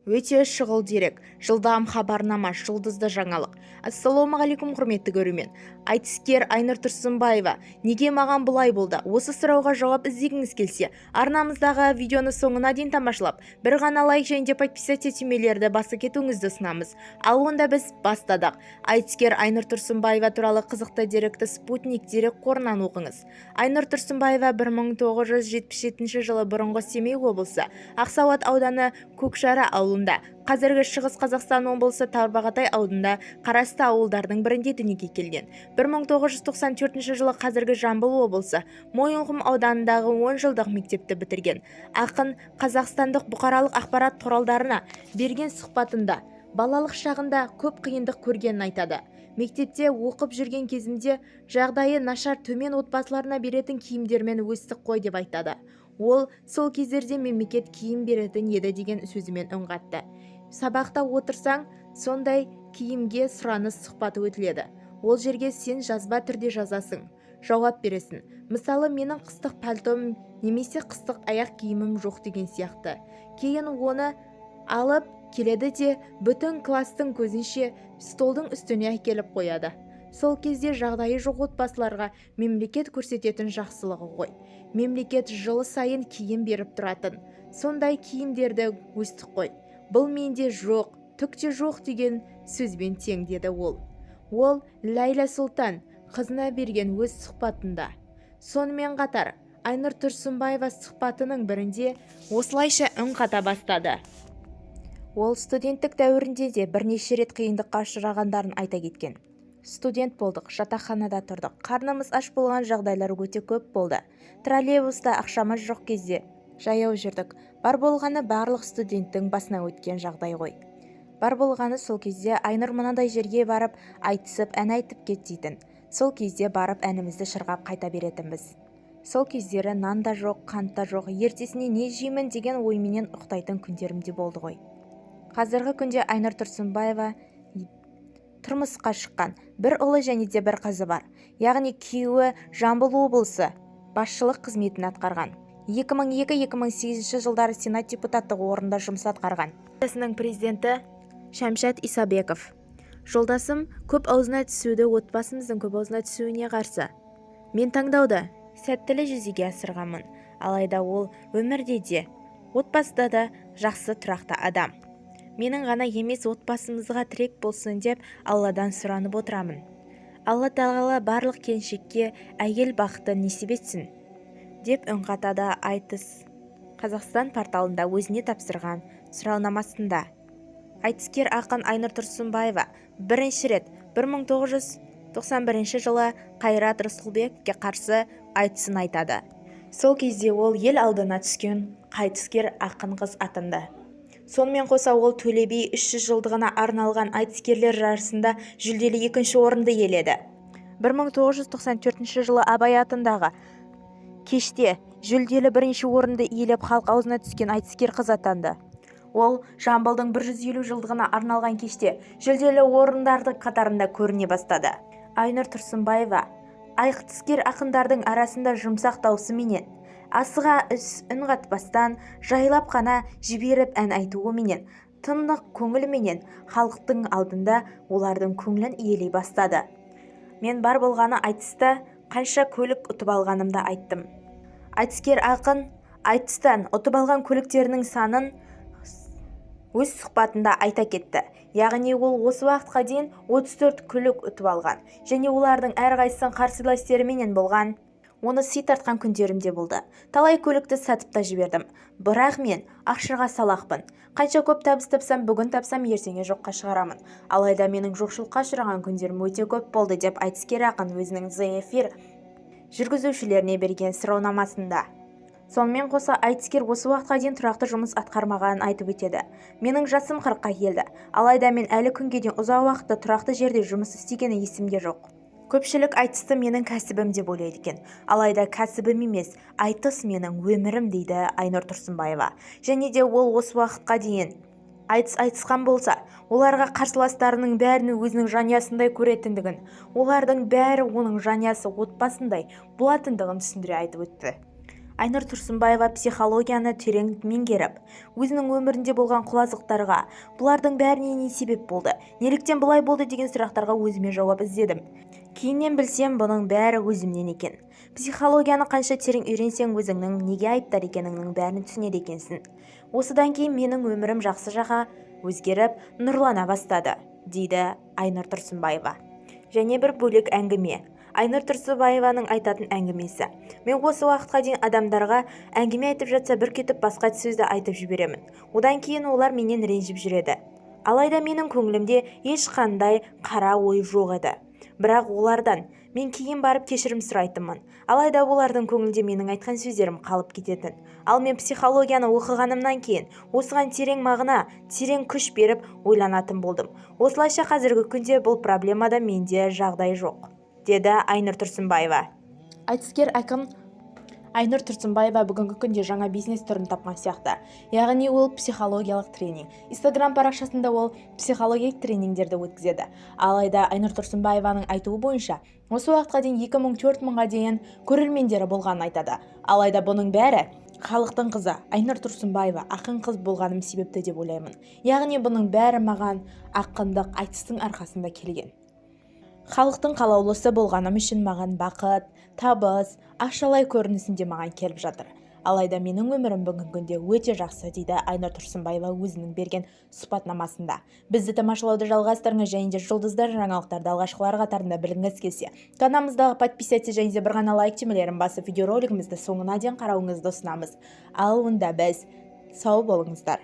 Өте шұғыл дерек, жылдам хабарнама, жұлдызды жаңалық. Ассалаумағалейкум құрметті көрермен. Айтыскер Айнұр Тұрсынбаева, неге маған бұлай болды? Осы сұрауға жауап іздегіңіз келсе, арнамыздағы видеоны соңына дейін тамашалап, бір ғана лайк және де подписаться түймелерді басып кетуіңізді ұсынамыз. Ал онда біз бастадық. Айтыскер Айнұр Тұрсынбаева туралы қызықты деректі Спутник дерек қорынан оқыңыз. Айнұр Тұрсынбаева 1977 жылы бұрынғы Семей облысы Ақсауат ауданы Көкшара ауылында, қазіргі Шығыс Қазақстан облысы Тарбағатай ауданында қарасты ауылдардың бірінде дүниеге келген. 1994 жылы қазіргі Жамбыл облысы Мойынқұм ауданындағы 10 жылдық мектепті бітірген. Ақын қазақстандық бұқаралық ақпарат құралдарына берген сұхбатында балалық шағында көп қиындық көргенін айтады. Мектепте оқып жүрген кезінде жағдайы нашар төмен отбасыларына беретін киімдермен өстік қой деп айтады. Ол сол кездерде мемлекет киім беретін еді деген сөзімен үн қатты. Сабақта отырсаң, сондай киімге сұраныс сұхбаты өтіледі. Ол жерге сен жазба түрде жазасың, жауап бересің. Мысалы, менің қыстық пальтом немесе қыстық аяқ киімім жоқ деген сияқты. Кейін оны алып келеді де бүтін кластың көзінше столдың үстіне әкеліп қояды. Сол кезде жағдайы жоқ отбасыларға мемлекет көрсететін жақсылығы ғой. Мемлекет жылы сайын киім беріп тұратын. Сондай киімдерді өстік қой. Бұл менде жоқ, түкте жоқ деген сөзбен тең деді ол. Ол Ләйла Сұлтан қызына берген өз сұхбатында. Сонымен қатар, Айнұр Тұрсынбаева сұхбатының бірінде осылайша үн қата бастады. Ол студенттік дәуірінде де бірнеше рет қиындыққа ұшырағандарын айта кеткен. Студент болдық, жатақханада тұрдық. Қарнымыз аш болған жағдайлар өте көп болды. Троллейбуста ақшамыз жоқ кезде жаяу жүрдік. Бар болғаны барлық студенттің басына өткен жағдай ғой. Бар болғаны сол кезде Айнұр мынандай жерге барып айтысып, ән айтып кет дейтін. Сол кезде барып әнімізді шырғап қайта беретінбіз. Сол кездері нан да жоқ, қант та жоқ, ертесіне не жеймін деген ойменен ұйықтайтын күндерім де болды ғой. Қазіргі күнде Айнұр Тұрсынбаева тұрмысқа шыққан, бір ұлы және де бір қызы бар. Яғни күйеуі Жамбыл облысы басшылық қызметін атқарған. 2002-2008 жылдары Сенат депутаттығы орнында жұмыс атқарған. Қазақстанның президенті Шәмшат Исабеков. Жолдасым көп аузына түсуді отбасымыздың көп аузына түсуіне қарсы. Мен таңдауды сәттілі жүзеге асырғанмын. Алайда ол өмірде де, отбасыда да жақсы тұрақты адам. Менің ғана емес отбасымызға тірек болсын деп Алладан сұранып отырамын. Алла тағала барлық келіншекке әйел бақыты несіп етсін деп үн қатады Айтыс Қазақстан порталында өзіне тапсырған сұрауламасында. Айтыскер ақын Айнұр Тұрсынбаева бірінші рет 1991 жылы Қайрат Рысқұлбековке қарсы айтысын айтады. Сол кезде ол ел алдына түскен айтыскер ақын қыз атанды. Сонымен қоса ол Төле би 300 жылдығына арналған айтыскерлер жарысында жүлделі 2-ші орынды иеледі. 1994 жылы Абай атындағы кеште жүлделі 1-ші орынды иелеп халық аузына түскен айтыскер қыз атанды. Ол Жамбылдың 150 жылдығына арналған кеште жүлделі орындардың қатарында көріне бастады. Айнұр Тұрсынбаева айтыскер ақындардың арасында жұмсақ даусыменен, асыға үн қатпастан жайлап қана жіберіп ән айтуыменен, тымнық көңілменен халықтың алдында олардың көңілін иелей бастады. Мен бар болғаны айтыста қанша көлік ұтып алғанымды айттым. Айтыскер ақын айтыстан ұтып алған көліктерінің санын өз сұхбатында айта кетті. Яғни ол осы уақытқа дейін 34 көлік ұтып алған және олардың әрқайсысын қарсыластеріменен болған. Оны сый тартқан күндерімде болды. Талай көлікті сатып та жібердім. Бірақ мен ақшаға салақпын. Қанша көп табыс тапсам, бүгін тапсам, ертеңге жоққа шығарамын. Алайда менің жоқшылыққа ұшыраған күндерім өте көп болды деп айтыскер ақын өзінің эфир жүргізушілеріне берген сұрауламасында. Сонымен қоса айтыскер осы уақытқа дейін тұрақты жұмыс атқармағанын айтып өтеді. Менің жасым 40-қа келді. Алайда мен әлі күнге дейін ұзақ уақытта тұрақты жерде жұмыс істегені есімде жоқ. Көпшілік айтысты менің кәсібім деп ойлайды екен. Алайда кәсібім емес, айтыс менің өмірім дейді Айнұр Тұрсынбаева. Және де ол осы уақытқа дейін айтысқан болса, оларға қарсыластарының бәрін өзінің жанұясындай көретіндігін, олардың бәрі оның жанұясы отбасындай болатындығын түсіндіре айтып өтті. Айнұр Тұрсынбаева психологияны терең меңгеріп, өзінің өмірінде болған құлазықтарға, бұлардың бәріне не себеп болды, неліктен бұлай болды деген сұрақтарға өзіме жауап іздедім. Кейіннен білсем, бұның бәрі өзімнен екен. Психологияны қанша терең үйренсең, өзіңнің неге айыптар екеніңнің бәрін түсінеді екенсің. Осыдан кейін менің өмірім жақсы жаққа өзгеріп, нұрлана бастады, дейді Айнұр Тұрсынбаева. Және бір бөлек әңгіме. Айнұр Тұрсынбаеваның айтатын әңгімесі. Мен осы уақытқа дейін адамдарға әңгіме айтып жатса бір кетіп басқа сөзді айтып жіберемін. Одан кейін олар менен ренжіп жүреді. Алайда менің көңілімде ешқандай қара ой жоқ еді. Бірақ олардан мен кейін барып кешірім сұрайтынмын. Алайда олардың көңілде менің айтқан сөздерім қалып кететін. Ал мен психологияны оқығанымнан кейін осыған терең мағына, терең күш беріп ойланатын болдым. Осылайша қазіргі күнде бұл проблемада менде жағдай жоқ, деді Айнұр Тұрсынбаева. Айтыскер ақын Айнұр Тұрсынбаева бүгінгі күнде жаңа бизнес түрін тапқан сияқты. Яғни ол психологиялық тренинг. Инстаграм парақшасында ол психологиялық тренингдерді өткізеді. Алайда Айнұр Тұрсынбаеваның айтуы бойынша, осы уақытқа дейін 2000-4000-ға дейін көрермендері болғанын айтады. Алайда бұның бәрі халықтың қызы Айнұр Тұрсынбаева ақын қыз болғаным себепті деп ойлаймын. Яғни бұның бәрі маған ақындық айтыстың арқасында келген. Халықтың қалаулысы болғаным үшін маған бақыт, табыс, ақшалай көрінісінде маған келіп жатыр. Алайда менің өмірім бүгінгі күнде өте жақсы, дейді Айнұр Тұрсынбаева өзінің берген сұхбатнамасында. Бізді тамашалауды жалғастырыңыз және де жұлдыздар жаңалықтарды алғашқылар қатарында біліңіз келсе, каналымыздағы подписаться және де бір ғана лайк түймелерін басып видеоролигімізді соңына дейін қарауыңызды ұсынамыз. Ал онда біз сау болыңыздар.